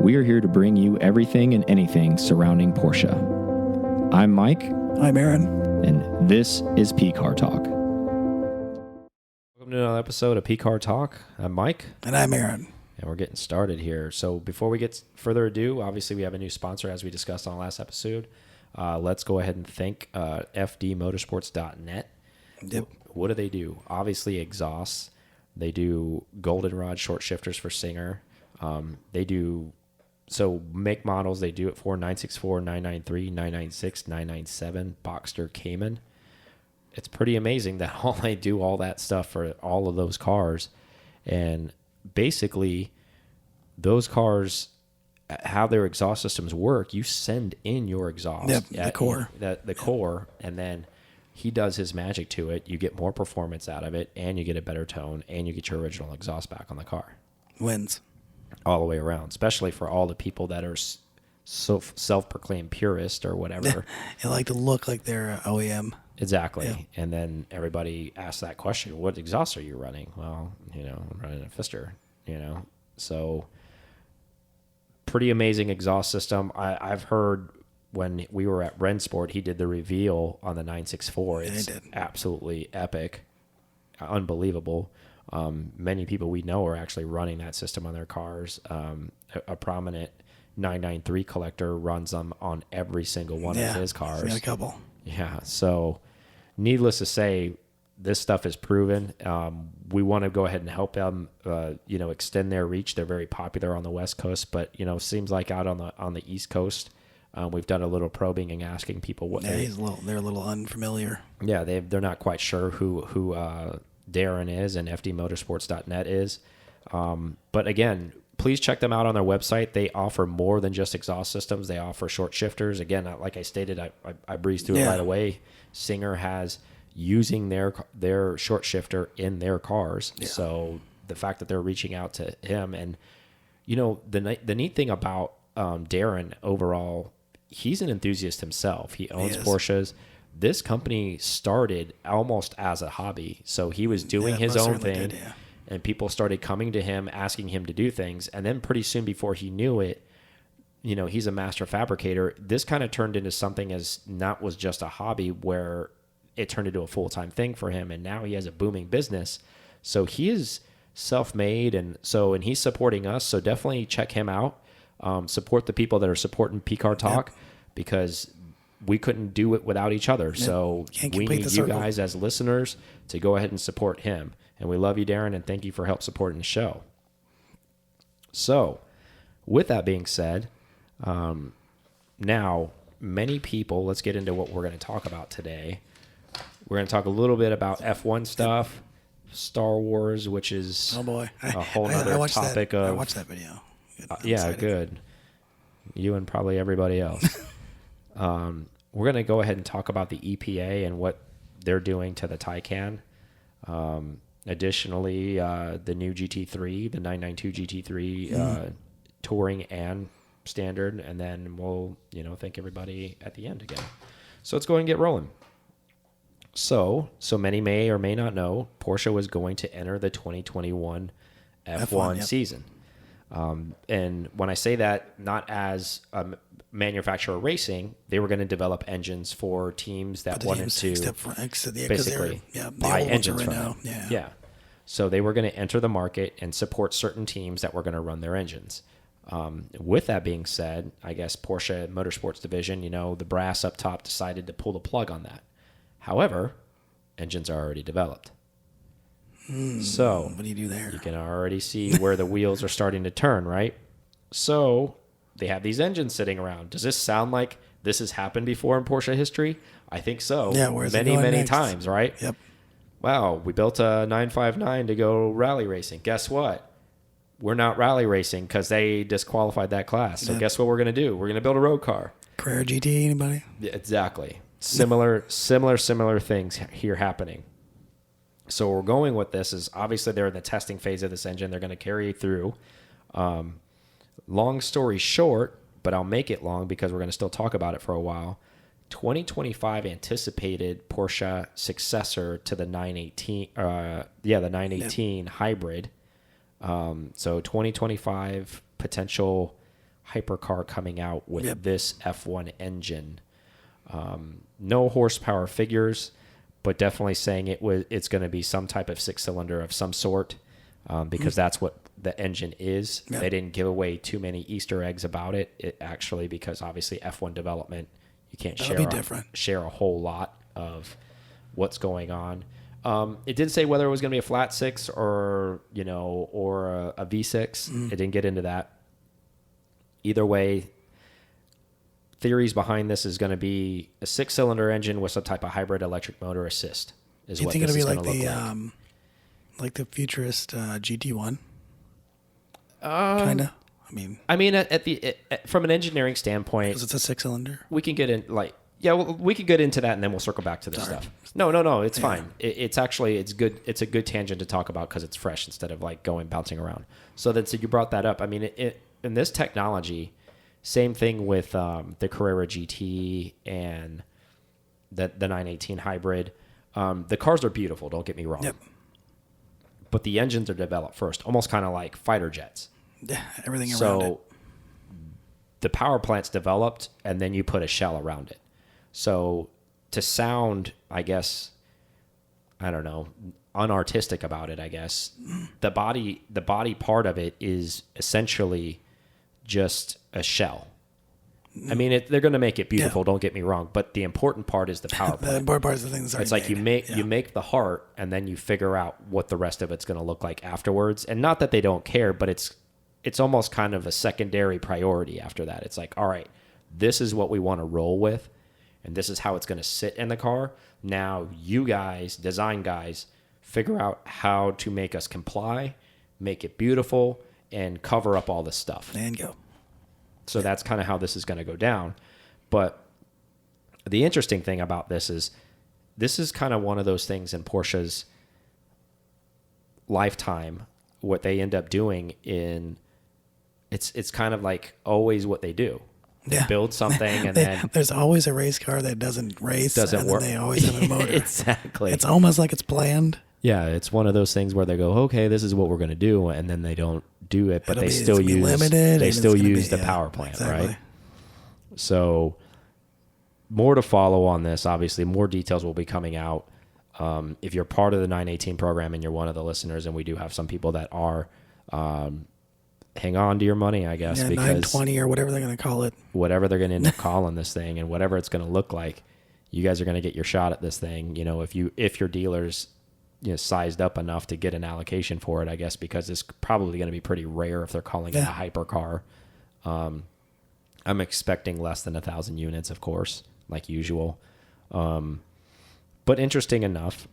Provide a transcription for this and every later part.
We are here to bring you everything and anything surrounding Porsche. I'm Mike. I'm Aaron. And this is P-Car Talk. Welcome to another episode of P-Car Talk. I'm Mike. And I'm Aaron. And we're getting started here. So before we get further ado, obviously we have a new sponsor as we discussed on the last episode. Let's go ahead and thank fdmotorsports.net. Yep. What do they do? Obviously exhausts. They do goldenrod short shifters for Singer. They do, so make models, they do it for 964, 993, 996, 997, Boxster Cayman. It's pretty amazing that they do all that stuff for all of those cars. And basically, those cars, how their exhaust systems work, you send in your exhaust. Yep, the core. The core, and then he does his magic to it. You get more performance out of it, and you get a better tone, and you get your original exhaust back on the car. Wins. All the way around, especially for all the people that are so self-proclaimed purist or whatever. They like to look like they're OEM. Exactly. Yeah. And then everybody asks that question, what exhaust are you running? Well, I'm running a Pfister, So pretty amazing exhaust system. I've heard when we were at Rensport, he did the reveal on the 964. It's absolutely epic, unbelievable. Many people we know are actually running that system on their cars. A prominent 993 collector runs them on every single one of his cars. Got a couple. Yeah. So needless to say, this stuff is proven. We want to go ahead and help them, extend their reach. They're very popular on the West Coast, but, seems like out on the East Coast, we've done a little probing and asking people what they're a little unfamiliar. Yeah. They're not quite sure who Darren is and fdmotorsports.net is. But again, please check them out on their website. They offer more than just exhaust systems. They offer short shifters. Again, like I stated, I breezed through it right away. Singer has using their short shifter in their cars. Yeah. So the fact that they're reaching out to him, and the neat thing about Darren overall, he's an enthusiast himself. He owns Porsches. This company started almost as a hobby. So he was doing his own thing, and people started coming to him, asking him to do things. And then pretty soon before he knew it, he's a master fabricator. This kind of turned into something as not was just a hobby, where it turned into a full-time thing for him. And now he has a booming business. So he is self-made, and he's supporting us. So definitely check him out. Support the people that are supporting P-Car Talk, because we couldn't do it without each other. So we need you guys as listeners to go ahead and support him. And we love you, Darren, and thank you for help supporting the show. So with that being said, now many people, let's get into what we're going to talk about today. We're going to talk a little bit about F1 stuff, Star Wars, which is a whole other topic. I watched that video. Good. You and probably everybody else. We're going to go ahead and talk about the EPA and what they're doing to the Taycan. Additionally, the new GT3, the 992 GT3 Touring and Standard, and then we'll, thank everybody at the end again. So let's go ahead and get rolling. So many may or may not know, Porsche was going to enter the 2021 F1 season. And when I say that, not as a manufacturer racing, they were going to develop engines for teams that wanted to basically buy engines from them. Yeah. So they were going to enter the market and support certain teams that were going to run their engines. With that being said, I guess Porsche Motorsports division, the brass up top decided to pull the plug on that. However, engines are already developed. So what do you do there? You can already see where the wheels are starting to turn, right? So they have these engines sitting around. Does this sound like this has happened before in Porsche history? I think so. Yeah, where's many times, right? Yep. Wow, we built a 959 to go rally racing. Guess what? We're not rally racing because they disqualified that class. So guess what we're going to do? We're going to build a road car. Carrera GT, anybody? Yeah, exactly. Similar things here happening. So we're going with this is obviously they're in the testing phase of this engine. They're going to carry through. Long story short, but I'll make it long because we're going to still talk about it for a while. 2025 anticipated Porsche successor to the 918, the 918 hybrid. So 2025 potential hypercar coming out with Yep. this F1 engine. No horsepower figures, but definitely saying it's going to be some type of 6-cylinder of some sort, because that's what the engine is. Yep. They didn't give away too many Easter eggs about it. It actually, because obviously F1 development, you can't share a whole lot of what's going on. It didn't say whether it was going to be a flat 6 or a V6. It didn't get into that. Either way, theories behind this is going to be a 6-cylinder engine with some type of hybrid electric motor assist. Is what this is going to look like. Like the futurist GT1? Kind of. I mean, from an engineering standpoint, Because it's a 6-cylinder. we can get in we could get into that and then we'll circle back to this stuff. No, it's fine. It's good. It's a good tangent to talk about because it's fresh instead of like bouncing around. So you brought that up. I mean, in this technology, same thing with the Carrera GT and the 918 hybrid. The cars are beautiful. Don't get me wrong. Yep. But the engines are developed first, almost kind of like fighter jets. Yeah, everything around it. So the power plant's developed, and then you put a shell around it. So to sound, I guess, I don't know, unartistic about it, I guess, the body part of it is essentially just a shell. I mean, they're going to make it beautiful. Don't get me wrong, but the important part is the power plant. The important part is the thing that's already It's like you make the heart, and then you figure out what the rest of it's going to look like afterwards. And not that they don't care, but it's almost kind of a secondary priority after that. It's like, all right, this is what we want to roll with, and this is how it's going to sit in the car. Now, you guys, design guys, figure out how to make us comply, make it beautiful, and cover up all this stuff. And go. So that's kind of how this is going to go down. But the interesting thing about this is kind of one of those things in Porsche's lifetime, what they end up doing it's kind of like always what they do. They build something and then there's always a race car that doesn't race. Doesn't work. Then they always have a motor. Exactly. It's almost like it's planned. Yeah, it's one of those things where they go, okay, this is what we're going to do, and then they don't do it, but It's still gonna be use limited, they and still it's gonna use be- the yeah, power plant, exactly. right? So more to follow on this. Obviously, more details will be coming out. If you're part of the 918 program and you're one of the listeners, and we do have some people that are, hang on to your money, I guess, Yeah, because 920 or whatever they're going to call it. whatever they're going to end up calling this thing and whatever it's going to look like, you guys are going to get your shot at this thing. If your dealer's sized up enough to get an allocation for it, I guess, because it's probably going to be pretty rare if they're calling it a hypercar. I'm expecting less than 1,000 units, of course, like usual. But interesting enough,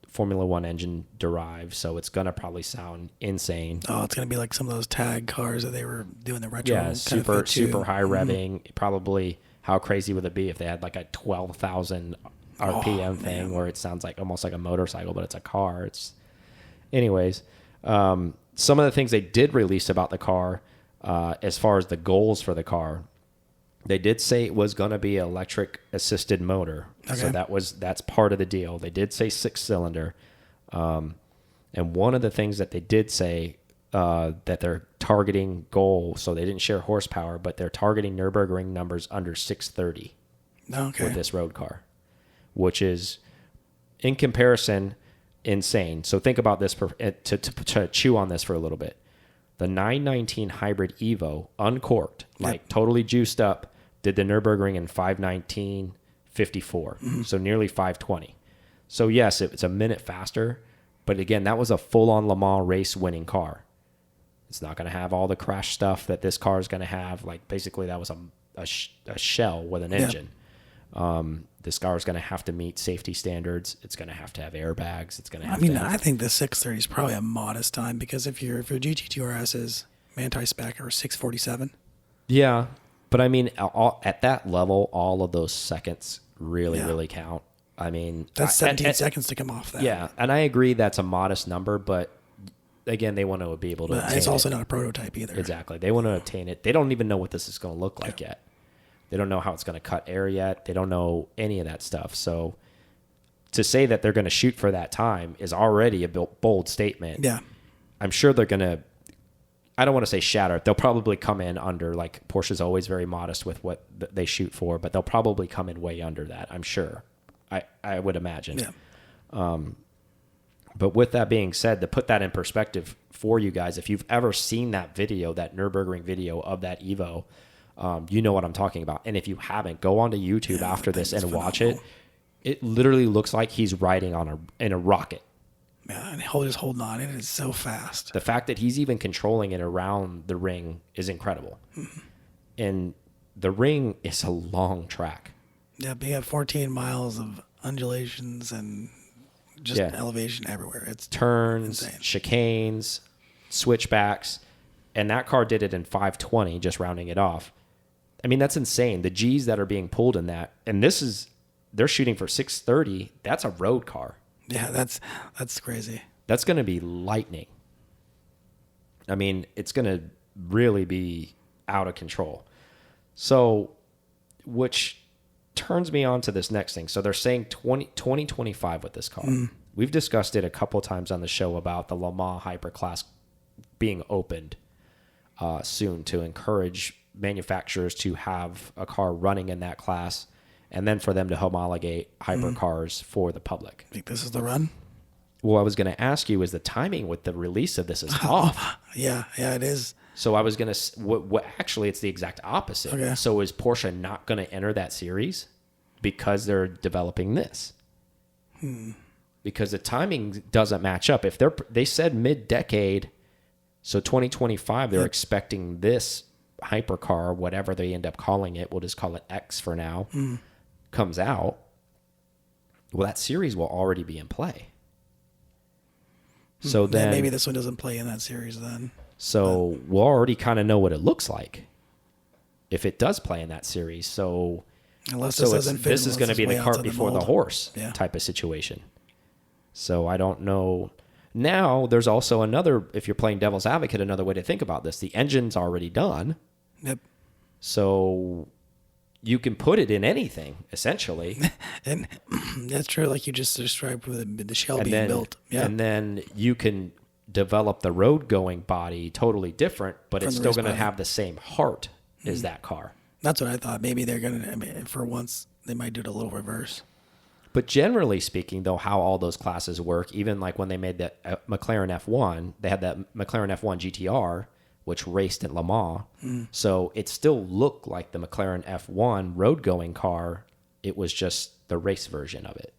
Formula One engine derived, so it's going to probably sound insane. Oh, it's going to be like some of those tag cars that they were doing the retro. Yeah, kind of super fit to. high revving. Probably, how crazy would it be if they had like a 12,000 RPM thing where it sounds like almost like a motorcycle, but it's a car. Anyways, some of the things they did release about the car, as far as the goals for the car, they did say it was going to be an electric assisted motor. Okay. So that's part of the deal. They did say 6-cylinder. And one of the things that they did say, that they're targeting goal, so they didn't share horsepower, but they're targeting Nürburgring numbers under 630 with this road car, which is, in comparison, insane. So think about this to chew on this for a little bit. The 919 Hybrid Evo, uncorked, like totally juiced up, did the Nürburgring in 5:19.54, so nearly 5:20. So yes, it's a minute faster, but again, that was a full-on Le Mans race winning car. It's not going to have all the crash stuff that this car is going to have. Like basically, that was a shell with an engine. This car is going to have to meet safety standards. It's going to have airbags. It's going to have. I think the 630 is probably a modest time because if your GT2 RS is anti-spec or 647. Yeah, but I mean, at that level, all of those seconds really count. I mean, That's 17 seconds to come off that. Yeah, and I agree that's a modest number, but again, they want to be able to. But it's also not a prototype either. Exactly, they want to obtain it. They don't even know what this is going to look like yet. They don't know how it's going to cut air yet. They don't know any of that stuff. So to say that they're going to shoot for that time is already a bold statement. Yeah. I'm sure they're going to I don't want to say shatter. They'll probably come in under, like Porsche's always very modest with what they shoot for, but they'll probably come in way under that, I'm sure. I would imagine. Yeah. But with that being said, to put that in perspective for you guys, if you've ever seen that video, that Nürburgring video of that Evo, you know what I'm talking about. And if you haven't, go onto YouTube after this and watch it. It literally looks like he's riding in a rocket. Yeah, and he'll just holding on. It is so fast. The fact that he's even controlling it around the ring is incredible. Mm-hmm. And the ring is a long track. Yeah, but you have 14 miles of undulations and just elevation everywhere. It's turns, insane. Chicanes, switchbacks, and that car did it in 520, just rounding it off. I mean, that's insane. The G's that are being pulled in that, and they're shooting for 630. That's a road car. Yeah, that's crazy. That's going to be lightning. I mean, it's going to really be out of control. So, which turns me on to this next thing. So they're saying 2025 with this car. We've discussed it a couple times on the show about the Le Mans Hyperclass being opened soon to encourage manufacturers to have a car running in that class, and then for them to homologate hypercars for the public. I think this is the run? Well, I was going to ask you, is the timing with the release of this is off? Yeah, it is. So I was going to, what actually, it's the exact opposite. Okay. So is Porsche not going to enter that series because they're developing this? Because the timing doesn't match up. If they said mid-decade, so 2025, they're expecting this hypercar, whatever they end up calling it, we'll just call it X for now, comes out. Well, that series will already be in play. So then maybe this one doesn't play in that series then. So we'll already kind of know what it looks like if it does play in that series. So unless this is going to be the cart before the horse type of situation. So I don't know. Now there's also another, if you're playing devil's advocate, another way to think about this. The engine's already done. Yep. So you can put it in anything, essentially. And that's true, like you just described with the shell being built. Yeah. And then you can develop the road-going body totally different, but it's still going to have the same heart as that car. That's what I thought. Maybe they're going to, for once, they might do it a little reverse. But generally speaking, though, how all those classes work, even like when they made that McLaren F1, they had that McLaren F1 GTR, which raced at Le Mans. So it still looked like the McLaren F1 road-going car. It was just the race version of it.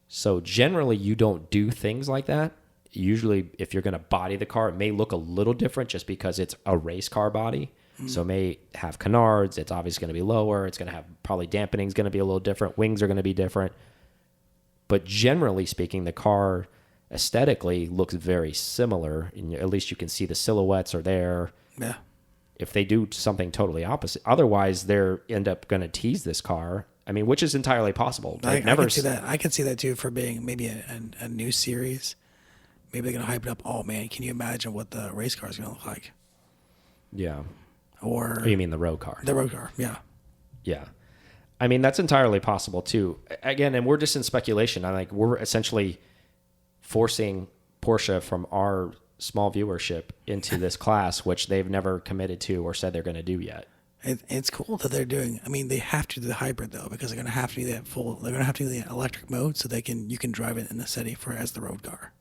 So generally, you don't do things like that. Usually, if you're going to body the car, it may look a little different just because it's a race car body. So it may have canards. It's obviously going to be lower. It's going to have probably dampening is going to be a little different. Wings are going to be different. But generally speaking, the car aesthetically looks very similar. And at least you can see the silhouettes are there. Yeah. If they do something totally opposite, otherwise they end up going to tease this car. I mean, which is entirely possible. I can see that. I can see that too for being maybe a new series. Maybe they're going to hype it up. Oh man, can you imagine what the race car is going to look like? Yeah. Or you mean the road car? The road car, yeah. Yeah. I mean, that's entirely possible too. Again, and we're just in speculation. We're essentially forcing Porsche from our small viewership into this class, which they've never committed to or said they're going to do yet. It's cool that they're doing. I mean, they have to do the hybrid though, because they're going to have to do that full. They're going to have to do the electric mode so you can drive it in the city as the road car.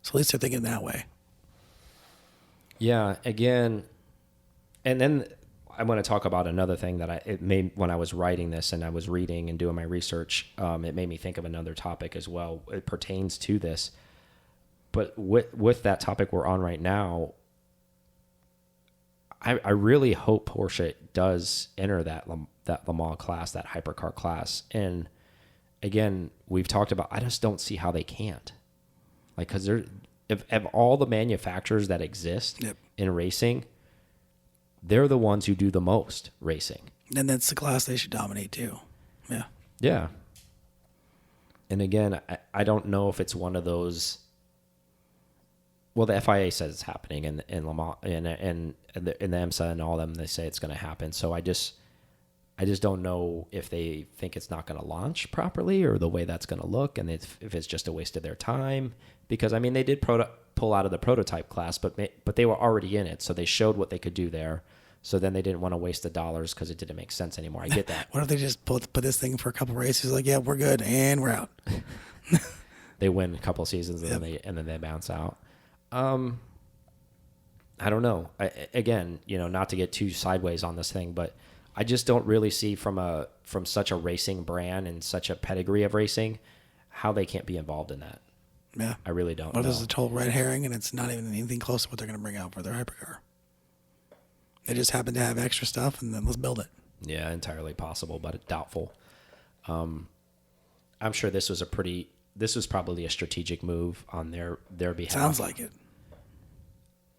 So at least they're thinking that way. Yeah. Again, and then I want to talk about another thing that when I was writing this and I was reading and doing my research, it made me think of another topic as well. It pertains to this, but with that topic we're on right now, I really hope Porsche does enter that Le Mans class, that hypercar class. And again, we've talked about, I just don't see how they can't. Like, because of all the manufacturers that exist in racing, they're the ones who do the most racing. And that's the class they should dominate too. Yeah. Yeah. And again, I don't know if it's one of those. Well, the FIA says it's happening in Le Mans and the IMSA and all of them, they say it's going to happen. So I just don't know if they think it's not going to launch properly or the way that's going to look, and if it's just a waste of their time. Because I mean, they did pull out of the prototype class, but they were already in it, so they showed what they could do there. So then they didn't want to waste the dollars because it didn't make sense anymore. I get that. What if they just put this thing for a couple races? Like, yeah, we're good, and we're out. They win a couple of seasons, and then they bounce out. I don't know. Again, not to get too sideways on this thing, but I just don't really see from such a racing brand and such a pedigree of racing how they can't be involved in that. Yeah, I really don't. What is a total red herring, and it's not even anything close to what they're going to bring out for their hypercar. They just happen to have extra stuff, and then let's build it. Yeah, entirely possible, but doubtful. I'm sure this was probably a strategic move on their behalf. Sounds like it.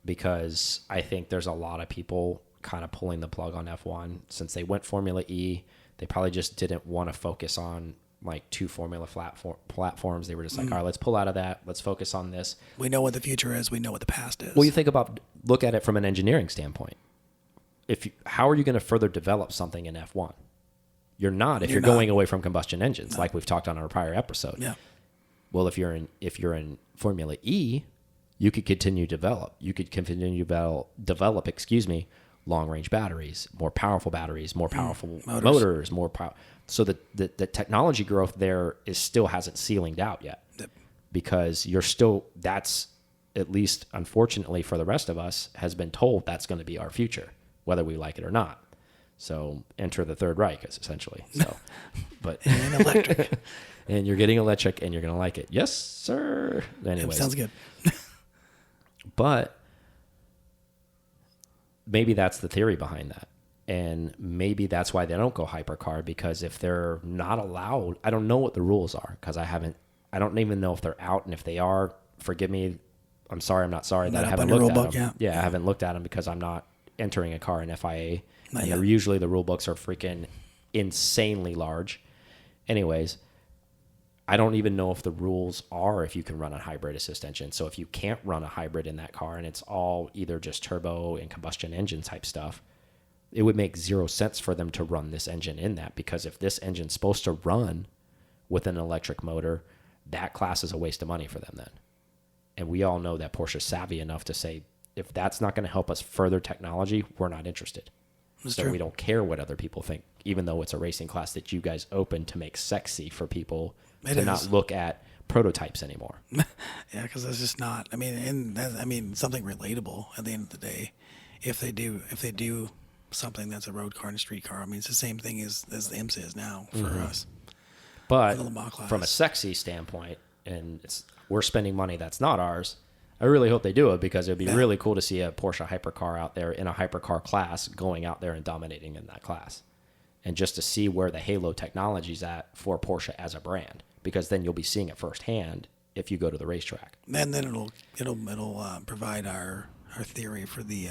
Because I think there's a lot of people kind of pulling the plug on F1 since they went Formula E. They probably just didn't want to focus on like 2 Formula platforms. They were just like, all right, let's pull out of that. Let's focus on this. We know what the future is. We know what the past is. Well, you look at it from an engineering standpoint. How are you going to further develop something in F1? You're not if you're going away from combustion engines, like we've talked on our prior episode. Yeah. Well, if you're in Formula E, you could continue to develop. You could continue to develop, long range batteries, more powerful motors, more power. So the technology growth there still hasn't ceilinged out yet. Yep. Because that's at least unfortunately for the rest of us has been told that's going to be our future, whether we like it or not. So enter the Third Reich, essentially. So, but and electric, and you're getting electric, and you're going to like it. Yes, sir. Anyways, sounds good. But maybe that's the theory behind that, and maybe that's why they don't go hypercar, because if they're not allowed, I don't know what the rules are because I don't even know if they're out, and if they are, forgive me. I'm sorry. I'm not sorry that I haven't looked at them. Yeah, I haven't looked at them because I'm not entering a car in FIA. And usually the rule books are freaking insanely large. Anyways, I don't even know if the rules are if you can run a hybrid assist engine. So if you can't run a hybrid in that car and it's all either just turbo and combustion engine type stuff, it would make zero sense for them to run this engine in that, because if this engine's supposed to run with an electric motor, that class is a waste of money for them then. And we all know that Porsche's savvy enough to say, if that's not going to help us further technology, we're not interested. So true. We don't care what other people think, even though it's a racing class that you guys open to make sexy for people not look at prototypes anymore. Yeah, because that's just not. I mean, something relatable at the end of the day. If they do something that's a road car and a street car, I mean, it's the same thing as the IMSA is now for us. But from a sexy standpoint, and we're spending money that's not ours. I really hope they do it, because it would be really cool to see a Porsche hypercar out there in a hypercar class going out there and dominating in that class. And just to see where the Halo technology's at for Porsche as a brand, because then you'll be seeing it firsthand if you go to the racetrack. And then it'll provide our theory for the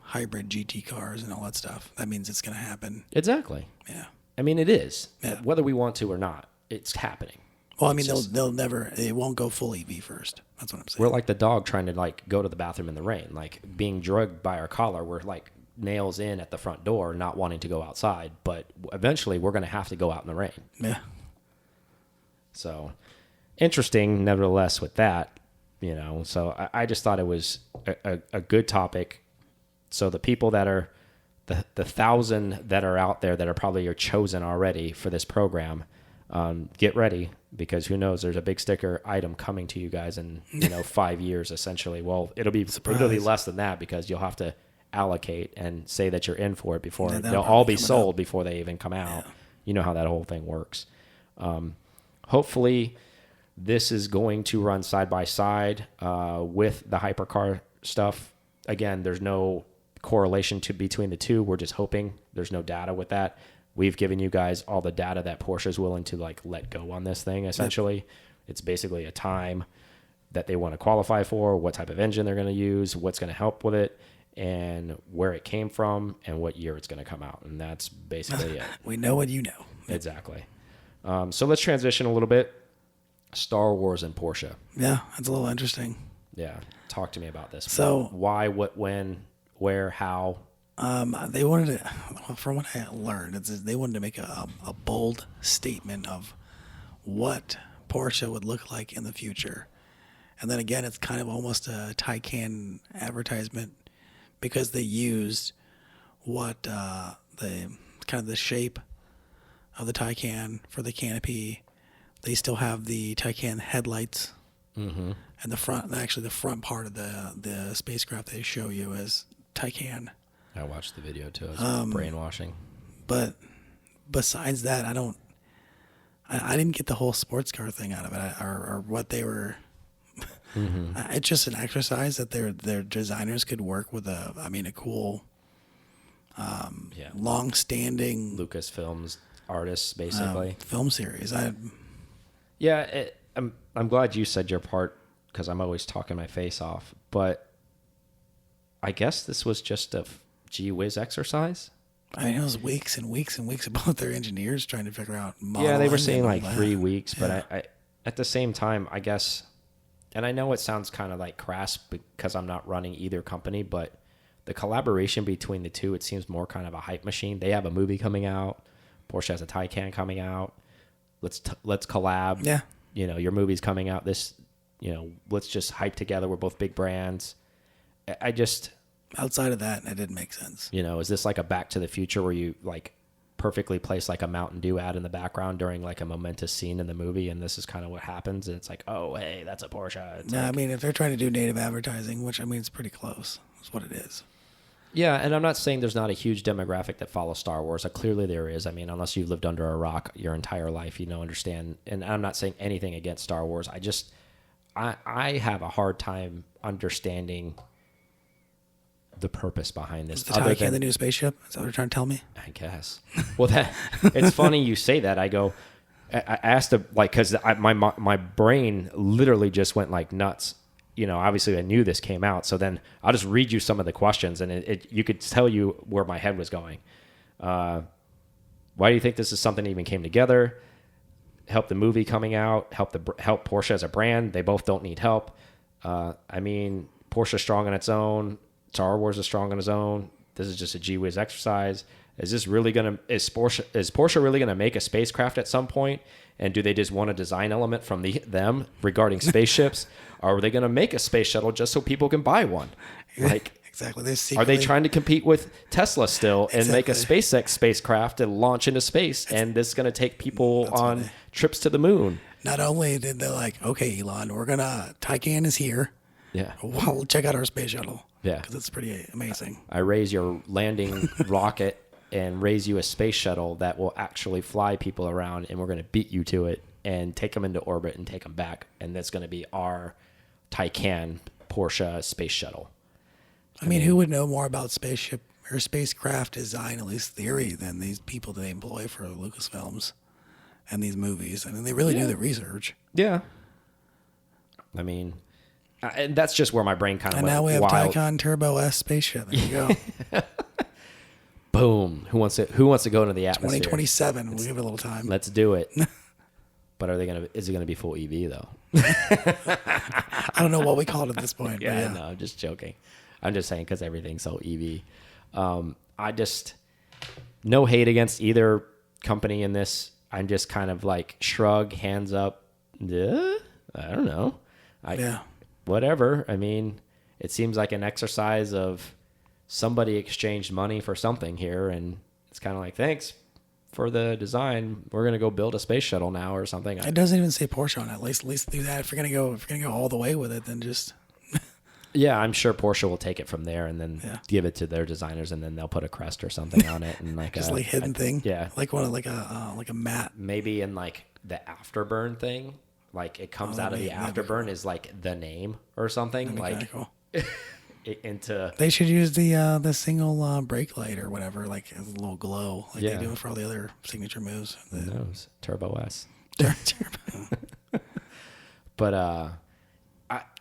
hybrid GT cars and all that stuff. That means it's going to happen. Exactly. Yeah. I mean, it is. Yeah. Whether we want to or not, it's happening. Well, I mean, they'll never. It won't go full EV first. That's what I'm saying. We're like the dog trying to go to the bathroom in the rain, like being drugged by our collar. We're like nails in at the front door, not wanting to go outside. But eventually, we're going to have to go out in the rain. Yeah. So interesting, nevertheless, with that, So I just thought it was a good topic. So the people that are the 1,000 that are out there that are probably your chosen already for this program. Get ready, because who knows, there's a big sticker item coming to you guys in 5 years essentially. Well, it'll be less than that, because you'll have to allocate and say that you're in for it before they'll all be sold before they even come out. Yeah. You know how that whole thing works. Hopefully this is going to run side by side with the hypercar stuff. Again, there's no correlation between the two. We're just hoping. There's no data with that. We've given you guys all the data that Porsche is willing to let go on this thing, essentially. Yep. It's basically a time that they want to qualify for, what type of engine they're going to use, what's going to help with it, and where it came from, and what year it's going to come out. And that's basically it. We know what you know. Exactly. So let's transition a little bbit. Star Wars and Porsche. Yeah, that's a little interesting. Yeah. Talk to me about this. So why, what, when, where, how? They wanted to, from what I learned, they wanted to make a bold statement of what Porsche would look like in the future. And then again, it's kind of almost a Taycan advertisement because they used what the kind of the shape of the Taycan for the canopy. They still have the Taycan headlights, and the front part of the spacecraft they show you is Taycan. I watched the video too. It's brainwashing. But besides that, I didn't get the whole sports car thing out of it, or what they were. It's just an exercise that their designers could work with a cool, long-standing Lucasfilms artists, basically. film series. I'm glad you said your part because I'm always talking my face off. But I guess this was just a gee whiz exercise. It was weeks and weeks and weeks about their engineers trying to figure out modeling. Yeah, they were saying like 3 weeks, but Yeah. I at the same time, I guess, and I know it sounds kind of like crass because I'm not running either company, but the collaboration between the two, it seems more kind of a hype machine. They have a movie coming out. Porsche has a Taycan coming out. Let's collab. Yeah. Your movie's coming out. Let's just hype together. We're both big brands. I just... Outside of that, it didn't make sense. Is this like a Back to the Future where you like perfectly place like a Mountain Dew ad in the background during like a momentous scene in the movie, and this is kind of what happens, and it's like, oh, hey, that's a Porsche. It's if they're trying to do native advertising, which it's pretty close. That's what it is. Yeah, and I'm not saying there's not a huge demographic that follows Star Wars. Clearly there is. Unless you've lived under a rock your entire life, understand. And I'm not saying anything against Star Wars. I have a hard time understanding the purpose behind this. Is the Taycan the new spaceship? Is that what you're trying to tell me? I guess. Well, it's funny you say that. I asked because my brain literally just went like nuts. Obviously I knew this came out. So then I'll just read you some of the questions, and you could tell you where my head was going. Why do you think this is something that even came together? Help the movie coming out. Help Porsche as a brand. They both don't need help. Porsche's strong on its own. Star Wars is strong on its own. This is just a gee whiz exercise. Is Porsche really gonna make a spacecraft at some point? And do they just want a design element from them regarding spaceships? Or are they gonna make a space shuttle just so people can buy one? Like exactly. Are they trying to compete with Tesla still and make a SpaceX spacecraft and launch into space? And this is gonna take people on trips to the moon. Not only did they like, okay, Elon, Taycan is here. Yeah. Well, check out our space shuttle. Yeah. Because it's pretty amazing. I raise your landing rocket and raise you a space shuttle that will actually fly people around, and we're going to beat you to it and take them into orbit and take them back. And that's going to be our Taycan Porsche space shuttle. Who would know more about spaceship or spacecraft design, at least theory, than these people that they employ for Lucasfilms and these movies? They really do the research. Yeah. And that's just where my brain kind of went. And now we have wild. Taycan Turbo S spaceship. There you go. Boom. Who wants to go into the atmosphere? 2027. We'll give it a little time. Let's do it. But is it going to be full EV though? I don't know what we call it at this point. Yeah, no, I'm just joking. I'm just saying because everything's so EV. No hate against either company in this. I'm just kind of like shrug, hands up. I don't know. Whatever. It seems like an exercise of somebody exchanged money for something here, and it's kind of like, thanks for the design. We're gonna go build a space shuttle now or something. It doesn't even say Porsche on it. At least do that. If you're gonna go all the way with it, then just. Yeah, I'm sure Porsche will take it from there and then give it to their designers, and then they'll put a crest or something on it, and like just like hidden thing. Yeah, like a mat. Maybe in like the afterburn thing. Like it comes out of the afterburn is like the name or something. Like cool. They should use the single brake light or whatever, like a little glow, like they do for all the other signature moves. Who knows? Turbo S. Turbo. But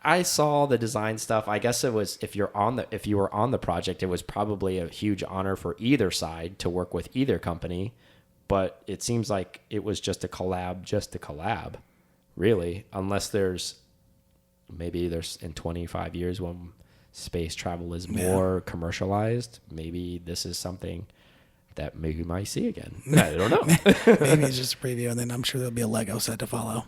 I saw the design stuff. I guess it was if you were on the project, it was probably a huge honor for either side to work with either company. But it seems like it was just a collab. Really, unless there's in 25 years when space travel is more commercialized, maybe this is something that maybe we might see again. I don't know. Maybe it's just a preview, and then I'm sure there'll be a Lego set to follow.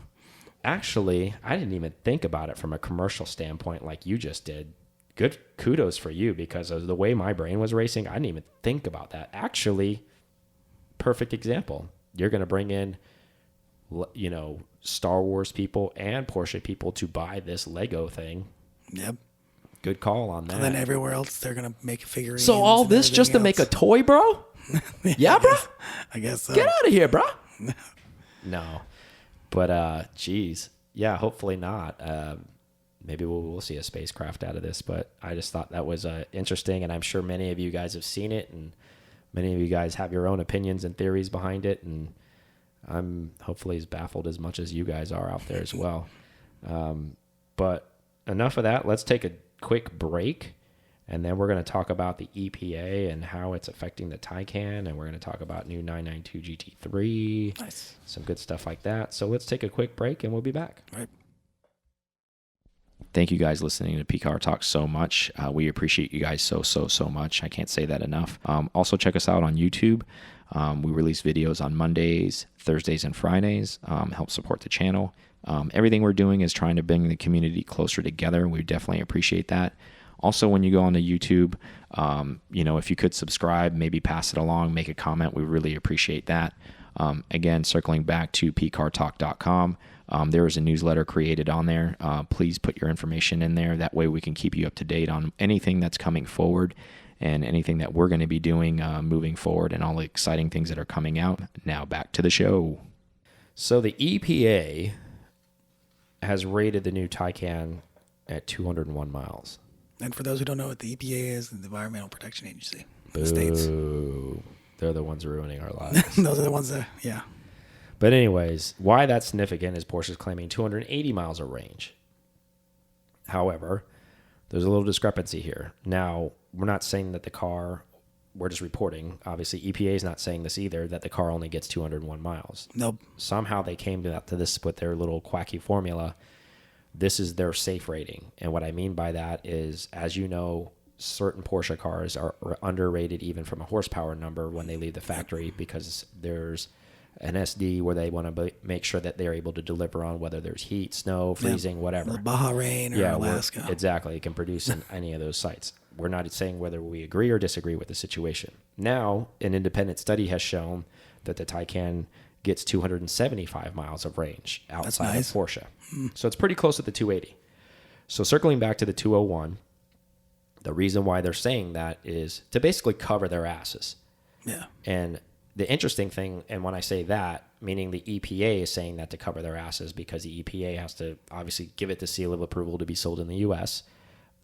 Actually, I didn't even think about it from a commercial standpoint like you just did. Good kudos for you, because of the way my brain was racing, I didn't even think about that. Actually, perfect example. You're going to bring in, you know, Star Wars people and Porsche people to buy this Lego thing. Yep. Good call on that. And then everywhere else, they're going to make figurines. So all this just to make a toy, bro? Yeah, bro? I guess so. Get out of here, bro. No. But, geez. Yeah, hopefully not. Maybe we'll see a spacecraft out of this, but I just thought that was interesting, and I'm sure many of you guys have seen it, and many of you guys have your own opinions and theories behind it, and I'm hopefully as baffled as much as you guys are out there as well. But enough of that. Let's take a quick break, and then we're going to talk about the EPA and how it's affecting the Taycan, and we're going to talk about new 992 GT3. Nice. Some good stuff like that. So let's take a quick break, and we'll be back. All right. Thank you guys listening to PCAR Talk so much. We appreciate you guys so much. I can't say that enough. Also check us out on YouTube. We release videos on Mondays, Thursdays, and Fridays. Help support the channel. Everything we're doing is trying to bring the community closer together. We definitely appreciate that. Also, when you go onto YouTube, you know, if you could subscribe, maybe pass it along, make a comment, we really appreciate that. Again, circling back to pcartalk.com, there is a newsletter created on there. Please put your information in there. That way we can keep you up to date on anything that's coming forward and anything that we're going to be doing moving forward and all the exciting things that are coming out. Now back to the show. So the EPA has rated the new Taycan at 201 miles. And for those who don't know what the EPA is, the Environmental Protection Agency in the States. Boo. They're the ones ruining our lives. Those are the ones that, yeah. But anyways, why that's significant is Porsche's claiming 280 miles of range. However, there's a little discrepancy here. Now, we're not saying that the car, we're just reporting, obviously EPA is not saying this either, that the car only gets 201 miles. Nope. Somehow they came to this with their little quacky formula. This is their safe rating. And what I mean by that is, as you know, certain Porsche cars are underrated even from a horsepower number when they leave the factory, because there's an SD where they want to make sure that they're able to deliver on, whether there's heat, snow, freezing, whatever. Bahrain or Alaska. Exactly. It can produce in any of those sites. We're not saying whether we agree or disagree with the situation. Now, an independent study has shown that the Taycan gets 275 miles of range outside of Porsche. So it's pretty close to the 280. So circling back to the 201, the reason why they're saying that is to basically cover their asses. Yeah. And the interesting thing, and when I say that, meaning the EPA is saying that to cover their asses, because the EPA has to obviously give it the seal of approval to be sold in the U.S.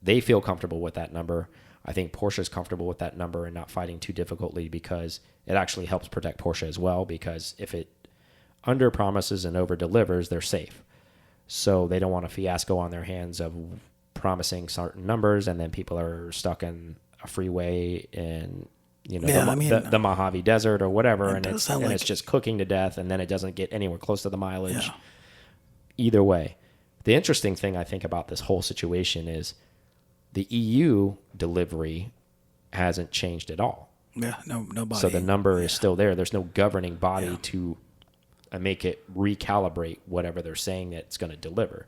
They feel comfortable with that number. I think Porsche is comfortable with that number and not fighting too difficultly, because it actually helps protect Porsche as well, because if it under promises and over delivers, they're safe. So they don't want a fiasco on their hands of promising certain numbers and then people are stuck in a freeway in, you know, the Mojave Desert or whatever, and it's just cooking to death, and then it doesn't get anywhere close to the mileage. Yeah. Either way, the interesting thing I think about this whole situation is the EU delivery hasn't changed at all. Yeah, nobody. So the number is still there. There's no governing body to make it recalibrate whatever they're saying that it's going to deliver.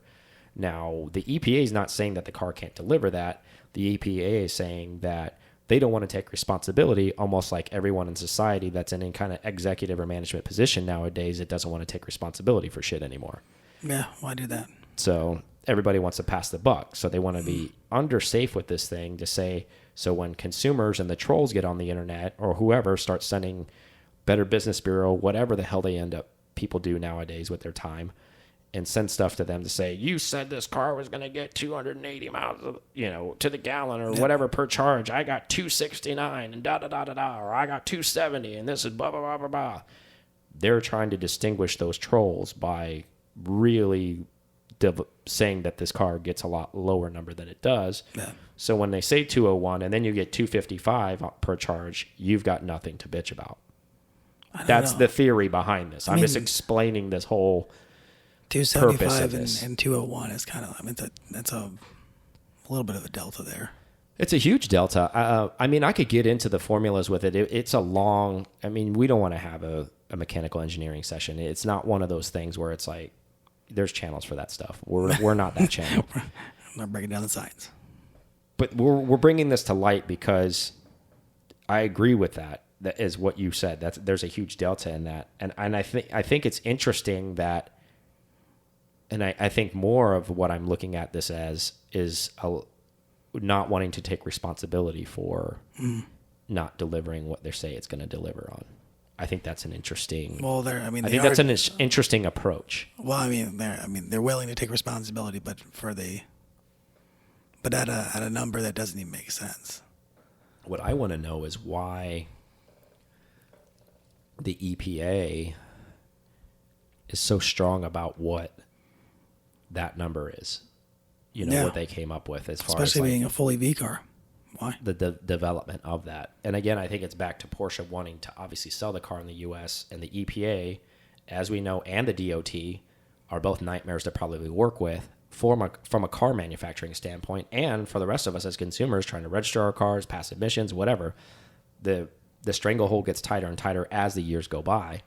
Now, the EPA is not saying that the car can't deliver that. The EPA is saying that they don't want to take responsibility, almost like everyone in society that's in any kind of executive or management position nowadays, it doesn't want to take responsibility for shit anymore. Yeah, why do that? So everybody wants to pass the buck. So they want to be under safe with this thing to say, so when consumers and the trolls get on the internet or whoever starts sending Better Business Bureau, whatever the hell they end up, people do nowadays with their time, and send stuff to them to say, you said this car was going to get 280 miles, to the gallon or whatever per charge. I got 269 and da-da-da-da-da, or I got 270 and this is blah, blah, blah, blah, blah. They're trying to distinguish those trolls by really saying that this car gets a lot lower number than it does. Yeah. So when they say 201 and then you get 255 per charge, you've got nothing to bitch about. That's the theory behind this. I'm just explaining this whole 275 and 201 is kind of, that's a little bit of a delta there. It's a huge delta. I could get into the formulas with it. It's a long, we don't want to have a mechanical engineering session. It's not one of those things where it's like, there's channels for that stuff. We're not that channel. I'm not breaking down the science. But we're bringing this to light because I agree with that. That is what you said. There's a huge delta in that, and I think it's interesting that, and I think more of what I'm looking at this as is not wanting to take responsibility for not delivering what they say it's going to deliver on. I think that's an interesting. Well, I think that's an interesting approach. Well, they're willing to take responsibility, but at a number that doesn't even make sense. What I want to know is why the EPA is so strong about what that number is. What they came up with as far as especially being a full EV car. Why? The development of that. And again, I think it's back to Porsche wanting to obviously sell the car in the U.S. and the EPA, as we know, and the DOT are both nightmares to probably work with from a car manufacturing standpoint, and for the rest of us as consumers trying to register our cars, pass emissions, whatever. The stranglehold gets tighter and tighter as the years go by.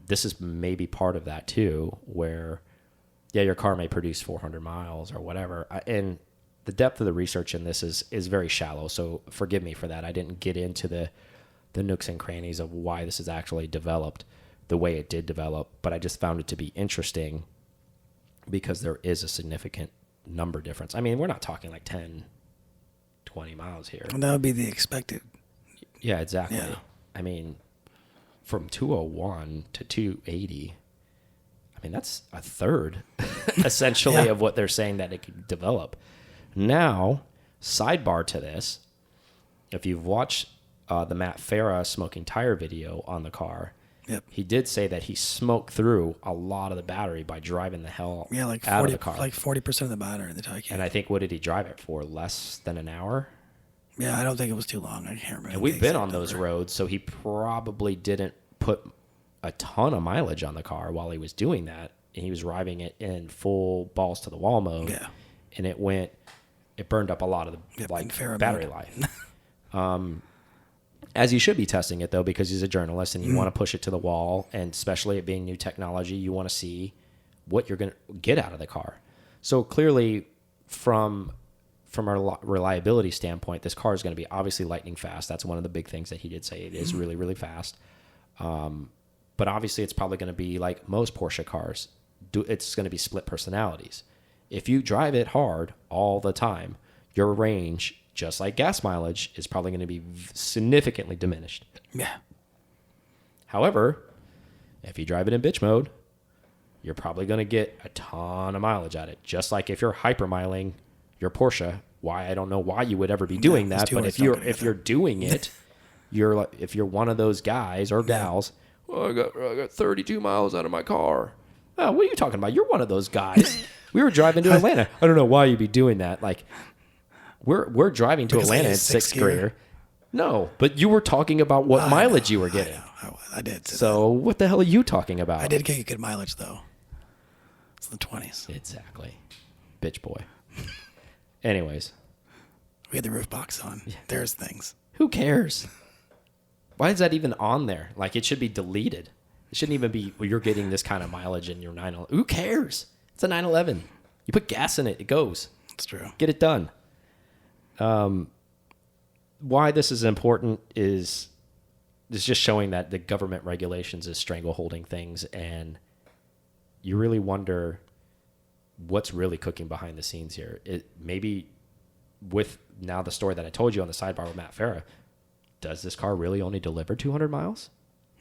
This is maybe part of that too, where, yeah, your car may produce 400 miles or whatever. And the depth of the research in this is very shallow, so forgive me for that. I didn't get into the nooks and crannies of why this is actually developed the way it did develop, but I just found it to be interesting because there is a significant number difference. I mean, we're not talking like 10, 20 miles here. And that would be the expected. Yeah, exactly. Yeah. I mean, from 201 to 280, I mean, that's a third, essentially, of what they're saying that it could develop. Now, sidebar to this, if you've watched the Matt Farah smoking tire video on the car, he did say that he smoked through a lot of the battery by driving the hell out of the car. Like 40% of the battery in the Taycan. And I think, what did he drive it for? Less than an hour? Yeah, I don't think it was too long. I can't remember. And we've been on those roads, so he probably didn't put a ton of mileage on the car while he was doing that. And he was driving it in full balls to the wall mode. Yeah. And it burned up a lot of the battery life. As you should be testing it, though, because he's a journalist and you want to push it to the wall, and especially it being new technology, you want to see what you're going to get out of the car. So clearly, from a reliability standpoint, this car is going to be obviously lightning fast. That's one of the big things that he did say. It is really, really fast. But obviously, it's probably going to be like most Porsche cars. It's going to be split personalities. If you drive it hard all the time, your range, just like gas mileage, is probably going to be significantly diminished. Yeah. However, if you drive it in bitch mode, you're probably going to get a ton of mileage out of it. Just like if you're hypermiling your Porsche, I don't know why you would ever be doing that, but if you're doing it, if you're one of those guys or gals, I got 32 miles out of my car. Oh, what are you talking about? You're one of those guys. We were driving to Atlanta. I don't know why you'd be doing that. Like, we're driving to Atlanta in sixth gear. No, but you were talking about what mileage you were getting. I did. So what the hell are you talking about? I did get good mileage, though. It's the 20s. Exactly. Bitch boy. Anyways. We had the roof box on. Yeah. There's things. Who cares? Why is that even on there? Like, it should be deleted. It shouldn't even be, you're getting this kind of mileage in your 911. Who cares? It's a 911. You put gas in it, it goes. It's true. Get it done. Why this is important is just showing that the government regulations is strangleholding things, and you really wonder what's really cooking behind the scenes here. It maybe with now the story that I told you on the sidebar with Matt Farah, does this car really only deliver 200 miles?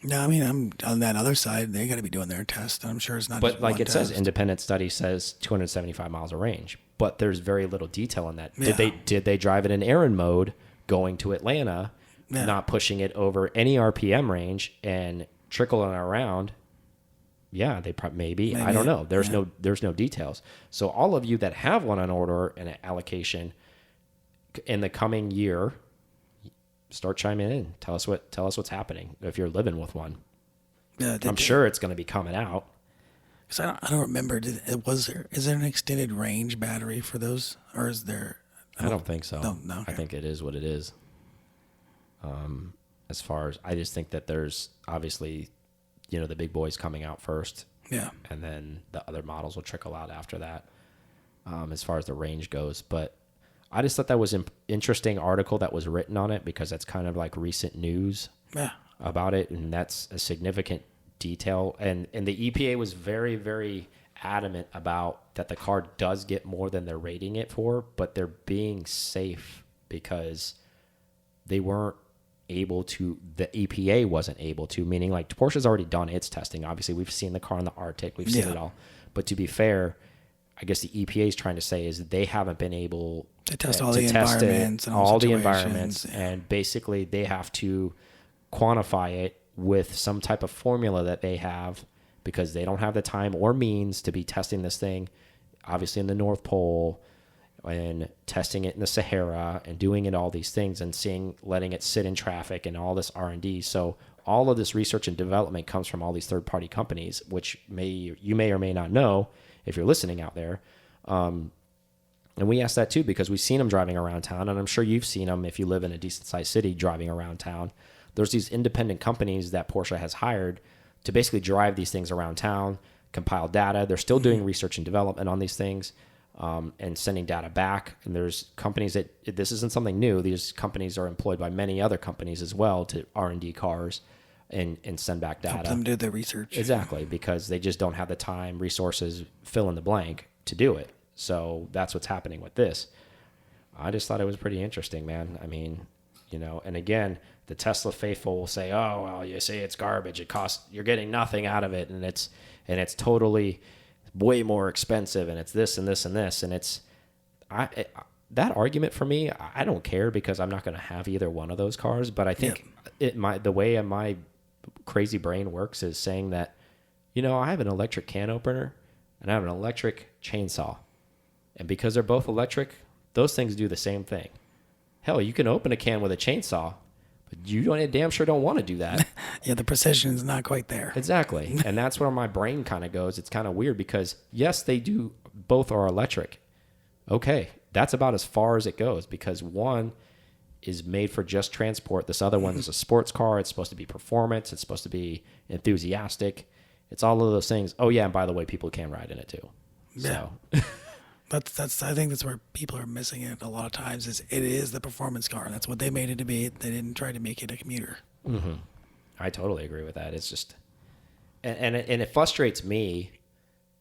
No, I mean, I'm on that other side. They got to be doing their test. I'm sure it's not. But just like one it test. says, independent study says 275 miles of range. But there's very little detail on that. Yeah. Did they drive it in errand mode going to Atlanta, not pushing it over any RPM range and trickling around? Yeah, they maybe. I don't know. There's no details. So all of you that have one on order and an allocation in the coming year, start chiming in. Tell us what's happening if you're living with one. Yeah, I'm sure it's going to be coming out. Because I don't remember. Is there an extended range battery for those, or is there? I don't think so. No. Okay. I think it is what it is. As far as I just think that there's obviously, the big boys coming out first. Yeah. And then the other models will trickle out after that, as far as the range goes. But I just thought that was an interesting article that was written on it, because that's kind of like recent news about it, and that's a significant detail. And the EPA was very, very adamant about that the car does get more than they're rating it for, but they're being safe because they weren't able to, the EPA wasn't able to, meaning like Porsche's already done its testing. Obviously, we've seen the car in the Arctic, we've seen it all. But to be fair, I guess the EPA is trying to say is that they haven't been able to test all the environments and all the environments, and basically they have to quantify it with some type of formula that they have, because they don't have the time or means to be testing this thing, obviously in the North Pole, and testing it in the Sahara, and doing it all these things, and letting it sit in traffic and all this R&D. So all of this research and development comes from all these third-party companies, which you may or may not know if you're listening out there. And we asked that too, because we've seen them driving around town, and I'm sure you've seen them if you live in a decent-sized city driving around town. There's these independent companies that Porsche has hired to basically drive these things around town, compile data. They're still doing research and development on these things, and sending data back. And there's companies that, this isn't something new. These companies are employed by many other companies as well to R&D cars and send back data. Help them do their research. Exactly, because they just don't have the time, resources, fill in the blank to do it. So that's what's happening with this. I just thought it was pretty interesting, man. I mean, and again, the Tesla faithful will say, "Oh, well, you say it's garbage. It costs. You're getting nothing out of it, and it's totally way more expensive, and it's this and this and this." And that argument for me, I don't care, because I'm not going to have either one of those cars. But I think the way my crazy brain works is saying that, I have an electric can opener and I have an electric chainsaw, and because they're both electric, those things do the same thing. Hell, you can open a can with a chainsaw, but you damn sure don't want to do that. Yeah, the precision is not quite there. Exactly. And that's where my brain kind of goes. It's kind of weird, because yes, they do, both are electric. Okay, that's about as far as it goes, because one is made for just transport. This other one is a sports car. It's supposed to be performance. It's supposed to be enthusiastic. It's all of those things. Oh yeah, and by the way, people can ride in it too. Yeah. So That's I think that's where people are missing it a lot of times. Is it is the performance car. That's what they made it to be. They didn't try to make it a commuter. Mm-hmm. I totally agree with that. It's just, and it frustrates me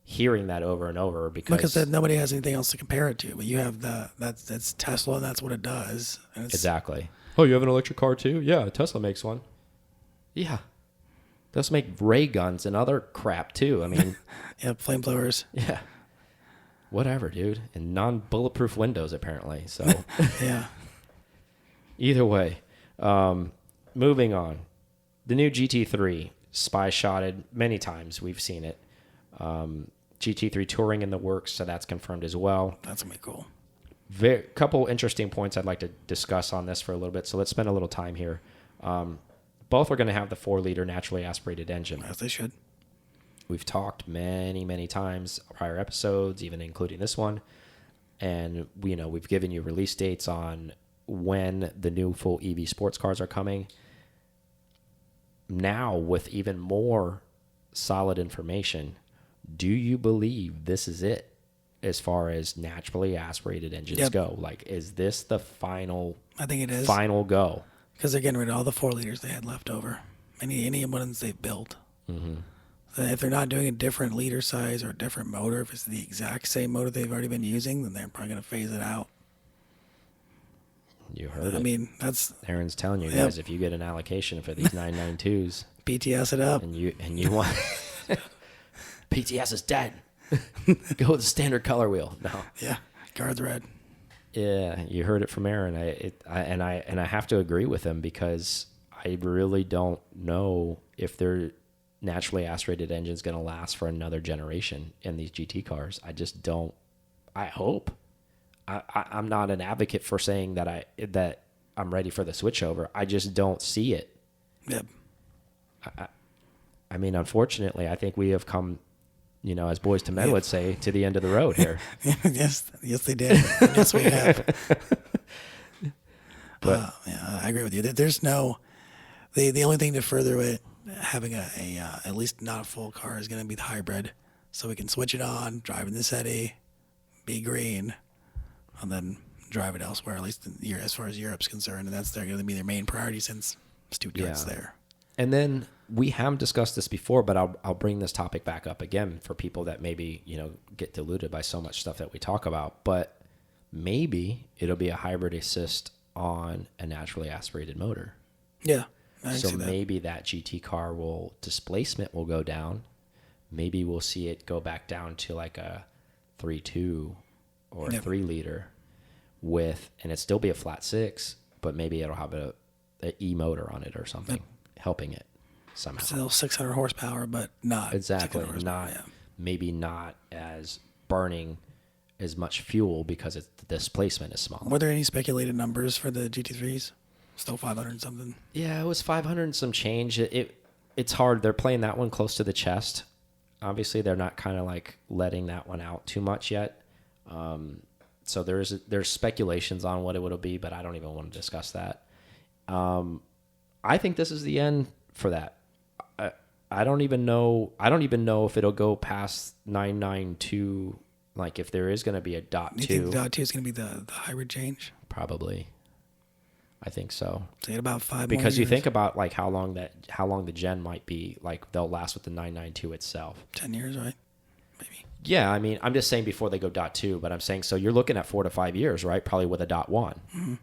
hearing that over and over, because nobody has anything else to compare it to. But you have that's Tesla, and that's what it does. And it's, exactly. Oh, you have an electric car too? Yeah, Tesla makes one. Yeah, they'll make ray guns and other crap too. I mean, yeah, flamethrowers. Yeah. Whatever, dude. And non-bulletproof windows, apparently. So, yeah. Either way, moving on. The new GT3, spy shotted many times. We've seen it. GT3 Touring in the works, so that's confirmed as well. That's going to be cool. Couple interesting points I'd like to discuss on this for a little bit, so let's spend a little time here. Both are going to have the 4-liter naturally aspirated engine. As they should. We've talked many, many times, prior episodes, even including this one. And, we've given you release dates on when the new full EV sports cars are coming. Now, with even more solid information, do you believe this is it as far as naturally aspirated engines go? Like, is this the final? I think it is. Final go. Because they're getting rid of all the 4-liters they had left over. Any ones they've built. Mm-hmm. So if they're not doing a different liter size or a different motor, if it's the exact same motor they've already been using, then they're probably going to phase it out. You heard it. I mean, that's Aaron's telling you guys, if you get an allocation for these 992s, BTS it up, and you want PTS is dead. Go with the standard color wheel. No. Yeah, guards red. Yeah, you heard it from Aaron. I have to agree with him, because I really don't know if their naturally aspirated engine is going to last for another generation in these GT cars. I just don't. I hope. I'm not an advocate for saying that I'm ready for the switchover. I just don't see it. Yep. I mean, unfortunately, I think we have come, as Boys to Men would say, to the end of the road here. Yes, they did. Yes, we have. But yeah, I agree with you. There's no, the only thing to further it having at least not a full car is going to be the hybrid, so we can switch it on, drive in the city, be green, and then drive it elsewhere. At least as far as Europe's concerned, and that's going to be their main priority since Stuttgart's there. And then we have discussed this before, but I'll bring this topic back up again for people that maybe, get diluted by so much stuff that we talk about. But maybe it'll be a hybrid assist on a naturally aspirated motor. Yeah. So maybe that GT car displacement will go down. Maybe we'll see it go back down to like a 3.2 or a 3 liter and it still be a flat 6, but maybe it'll have a E motor on it or something. Helping it somehow. Still 600 horsepower, but not exactly maybe not as burning as much fuel because the displacement is small. Were there any speculated numbers for the GT3s? Still 500 something. Yeah, it was 500 and some change. It's hard. They're playing that one close to the chest. Obviously, they're not kind of like letting that one out too much yet. So there's speculations on what it would be, but I don't even want to discuss that. I think this is the end for that. I don't even know if it'll go past 992. Like if there is going to be a .2. You think the .2 is going to be the hybrid change? Probably. I think so. So in about 5 because more you think about like how long the gen might be. Like they'll last with the 992 itself. 10 years, right? Maybe. Yeah, I mean, I'm just saying before they go .2, but I'm saying so you're looking at 4 to 5 years, right? Probably with a .1. Mm-hmm.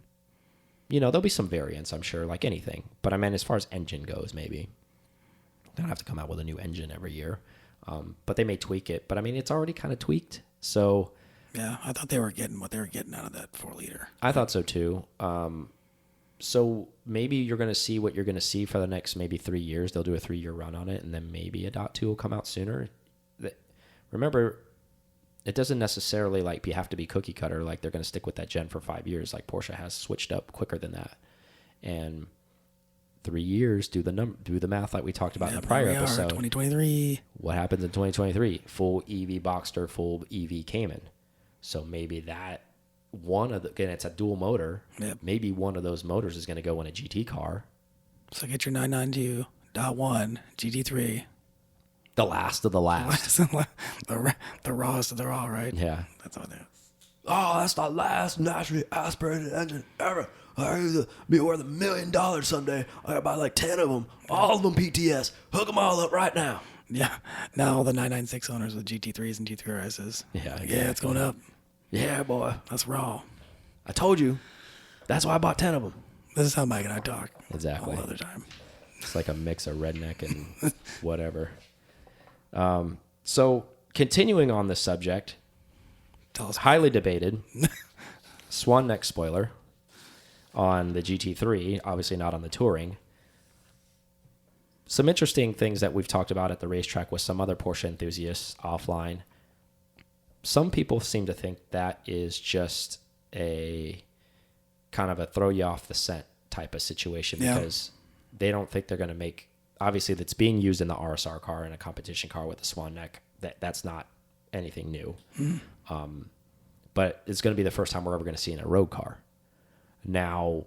There'll be some variants, I'm sure, like anything. But I mean, as far as engine goes, maybe they don't have to come out with a new engine every year, but they may tweak it. But I mean, it's already kind of tweaked. So yeah, I thought they were getting what they were getting out of that 4 liter. I thought so too. So maybe you're going to see what you're going to see for the next maybe 3 years. They'll do a 3-year run on it, and then maybe a .2 will come out sooner. Remember, it doesn't necessarily like you have to be cookie cutter. Like they're going to stick with that gen for 5 years. Like Porsche has switched up quicker than that, and 3 years. Do the math like we talked about in the prior episode. 2023. What happens in 2023? Full EV Boxster, full EV Cayman. So maybe that again, it's a dual motor. Yep. Maybe one of those motors is going to go in a GT car. So get your 992.1 GT3. The last of the last. the rawest of the raw, right? Yeah. That's what it is. Oh, that's the last naturally aspirated engine ever. I'll be worth $1 million someday. I gotta buy like 10 of them. All of them PTS. Hook them all up right now. Yeah. Now all the 996 owners with GT3s and GT3RSs. Yeah. Exactly. Yeah, it's going up. Yeah, boy. That's raw. I told you. That's why I bought 10 of them. This is how Mike and I talk. Exactly. All the other time. It's like a mix of redneck and whatever. So continuing on this subject, Tell us. highly debated swan neck spoiler on the GT3, obviously not on the Touring. Some interesting things that we've talked about at the racetrack with some other Porsche enthusiasts offline. Some people seem to think that is just a kind of a throw you off the scent type of situation because they don't think they're going to make. Obviously, that's being used in the RSR car and a competition car with a swan neck. That's not anything new. Mm-hmm. But it's going to be the first time we're ever going to see in a road car. Now,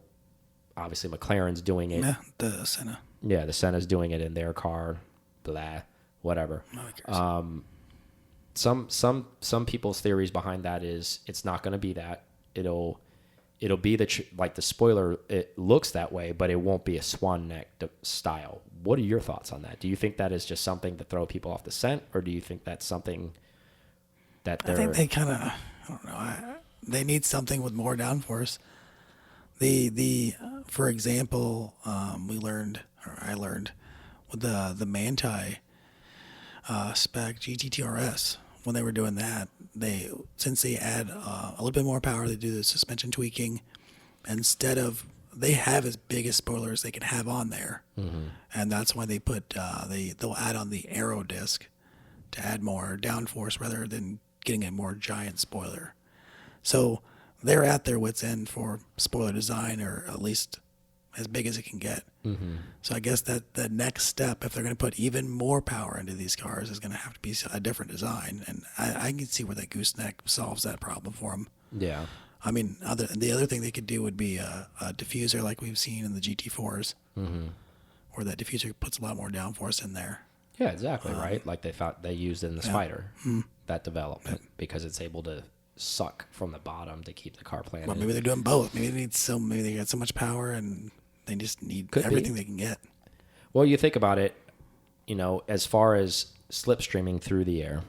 obviously, McLaren's doing it. Yeah, the Senna. Yeah, the Senna's doing it in their car. Blah, whatever. Some people's theories behind that is it's not going to be that. It'll be like the spoiler. It looks that way, but it won't be a swan neck style. What are your thoughts on that? Do you think that is just something to throw people off the scent, or do you think that's something that they're? I think they kind of. I don't know. They need something with more downforce. For example, I learned with the Manti spec GT3RS when they were doing that, since they add a little bit more power, they do the suspension tweaking instead of they have as big as spoilers they can have on there, and that's why they put they'll add on the aero disc to add more downforce rather than getting a more giant spoiler. So they're at their wits' end for spoiler design, or at least as big as it can get. Mm-hmm. So I guess that the next step, if they're going to put even more power into these cars, is going to have to be a different design. And I can see where that gooseneck solves that problem for them. Yeah. I mean, the other thing they could do would be a diffuser like we've seen in the GT4s. Mm-hmm. where that diffuser puts a lot more downforce in there. Yeah, exactly, right? Like they used in the Spider, that development, because it's able to suck from the bottom to keep the car planted. Well, maybe they're doing both. Maybe they got so much power and they just need everything they can get. Well, you think about it, as far as slipstreaming through the air,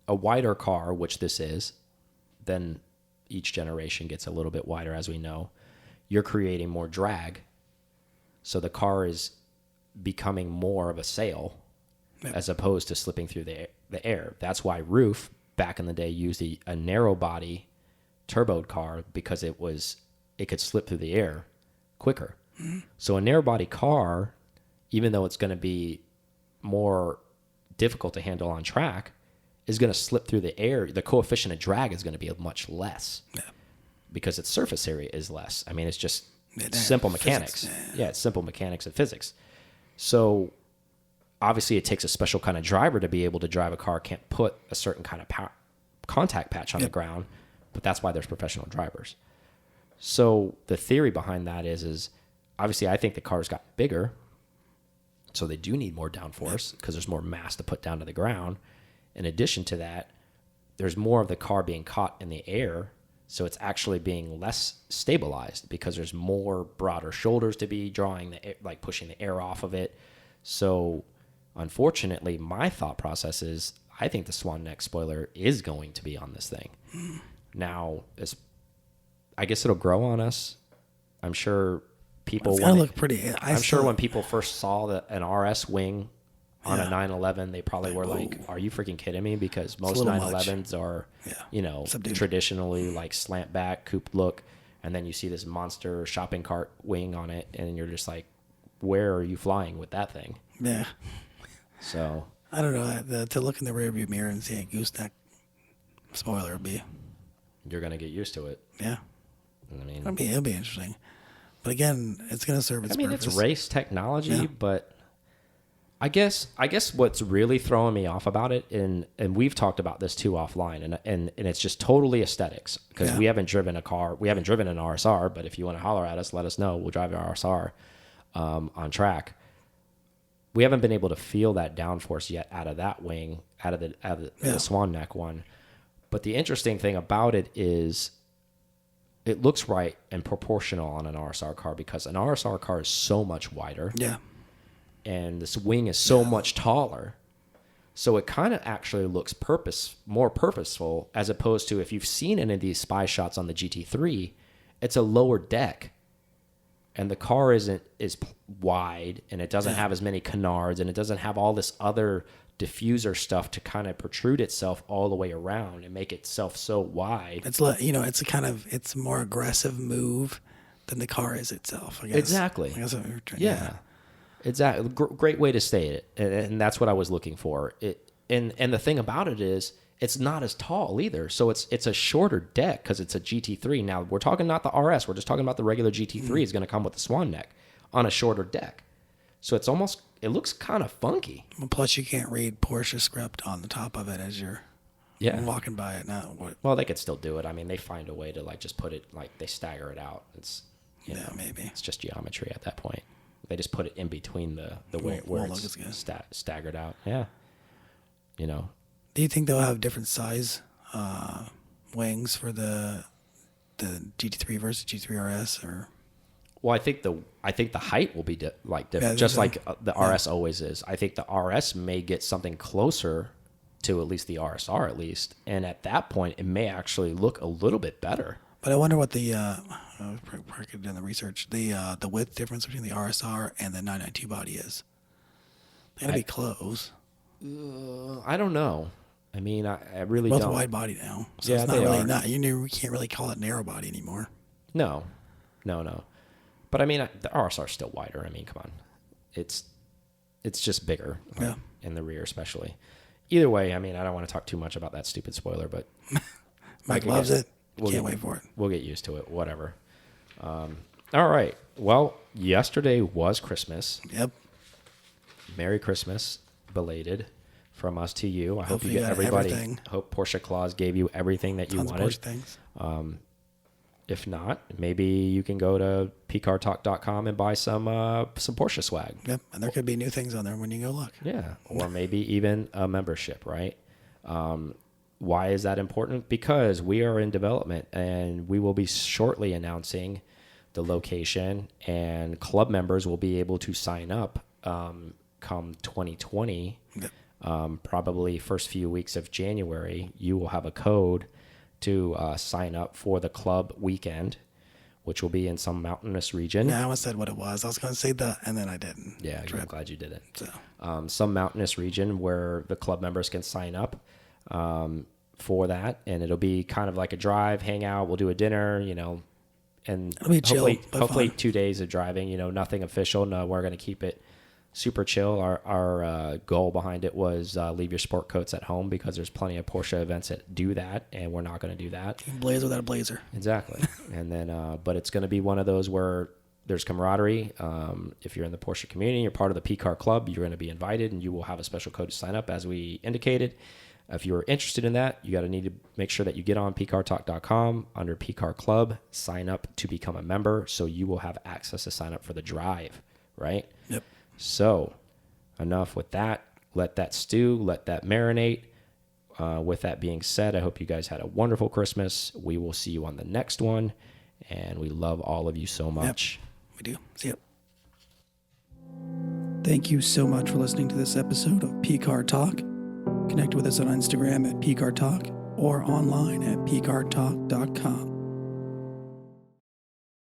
a wider car, which this is, then each generation gets a little bit wider, as we know. You're creating more drag, so the car is becoming more of a sail as opposed to slipping through the air. That's why Roof back in the day used a narrow body turboed car, because it could slip through the air quicker. So a narrow body car, even though it's going to be more difficult to handle on track, is going to slip through the air. The coefficient of drag is going to be much less because its surface area is less. I mean, it's just simple mechanics. Yeah, it's simple mechanics and physics. So obviously it takes a special kind of driver to be able to drive a car. Can't put a certain kind of contact patch on the ground, but that's why there's professional drivers. So the theory behind that is obviously I think the cars got bigger, so they do need more downforce because there's more mass to put down to the ground. In addition to that, there's more of the car being caught in the air, so it's actually being less stabilized because there's more broader shoulders to be drawing the air, like pushing the air off of it. So unfortunately, my thought process is I think the Swan Neck spoiler is going to be on this thing. Now, I guess it'll grow on us. I'm sure people It's gonna look pretty. I'm sure when people first saw an RS wing on a 911, they probably were like, "Are you freaking kidding me?" Because most 911s are, Subdued. traditionally like slant back, coupe look, and then you see this monster shopping cart wing on it, and you're just like, "Where are you flying with that thing?" Yeah. So I don't know. To look in the rearview mirror and see a gooseneck spoiler would be. you're gonna get used to it. Yeah. I mean, It'll be interesting. But again, it's going to serve its purpose. it's race technology, but I guess what's really throwing me off about it, and we've talked about this too offline, and it's just totally aesthetics, because we haven't driven an RSR, but if you want to holler at us, let us know. We'll drive an RSR on track. We haven't been able to feel that downforce yet out of that wing, out of the Swan Neck one. But the interesting thing about it is it looks right and proportional on an RSR car, because an RSR car is so much wider. Yeah. And this wing is so much taller. So it kind of actually looks more purposeful, as opposed to if you've seen any of these spy shots on the GT3, it's a lower deck. And the car is wide, and it doesn't have as many canards, and it doesn't have all this other diffuser stuff to kind of protrude itself all the way around and make itself so wide. It's it's a more aggressive move than the car is itself, I guess. Exactly. I guess what you're trying, Yeah. Exactly. Great way to state it. And that's what I was looking for. And the thing about it is it's not as tall either. So it's a shorter deck because it's a GT3. Now, we're talking not the RS. We're just talking about the regular GT3 is going to come with the Swan Neck on a shorter deck. So it looks kind of funky. Well, plus, you can't read Porsche script on the top of it as you're walking by it now. Well, they could still do it. I mean, they find a way to just put it, they stagger it out. It's maybe. It's just geometry at that point. They just put it in between the way where it's staggered out. Yeah. Do you think they'll have different size wings for the GT3 versus GT3 RS, or? Well, I think the height will be different, just like the RS always is. I think the RS may get something closer to at least the RSR, and at that point, it may actually look a little bit better. But I wonder what the I could have done the research. The width difference between the RSR and the 992 body is. They're gonna be close. I don't know. I mean, I really both don't. wide body now, so Yeah, it's not they really are. not. You can't really call it narrow body anymore. No. But I mean, the RSR is still wider. I mean, come on, it's just bigger. In the rear, especially. Either way, I mean, I don't want to talk too much about that stupid spoiler, but Mike loves it. Can't wait for it. We'll get used to it. Whatever. All right. Well, yesterday was Christmas. Yep. Merry Christmas, belated, from us to you. I hope you Hopefully get you got everybody. everything. I hope Porsche Claus gave you everything that you Tons wanted. of Porsche things. If not, maybe you can go to pcartalk.com and buy some Porsche swag. Yep, and there could be new things on there when you go look. Yeah, or maybe even a membership, right? Why is that important? Because we are in development, and we will be shortly announcing the location, and club members will be able to sign up come 2020. Yep. Probably first few weeks of January, you will have a code to sign up for the club weekend, which will be in some mountainous region. Yeah, I almost said what it was. I was going to say and then I didn't. Yeah, I'm glad you did it. So. Some mountainous region where the club members can sign up for that, and it'll be kind of like a drive, hang out, we'll do a dinner, and It'll be chill, hopefully fun. 2 days of driving, nothing official. No, we're going to keep it super chill. Our goal behind it was leave your sport coats at home, because there's plenty of Porsche events that do that, and we're not going to do that. You can blaze without a blazer. Exactly. And then, but it's going to be one of those where there's camaraderie. If you're in the Porsche community, you're part of the P-Car Club, you're going to be invited, and you will have a special code to sign up, as we indicated. If you're interested in that, you need to make sure that you get on pcartalk.com under P-Car Club, sign up to become a member, so you will have access to sign up for the drive, right? Yep. So, enough with that. Let that stew, let that marinate. With that being said, I hope you guys had a wonderful Christmas. We will see you on the next one, and we love all of you so much. Yep, we do. See ya. Thank you so much for listening to this episode of P-Car Talk. Connect with us on Instagram at P-Car Talk or online at pcartalk.com.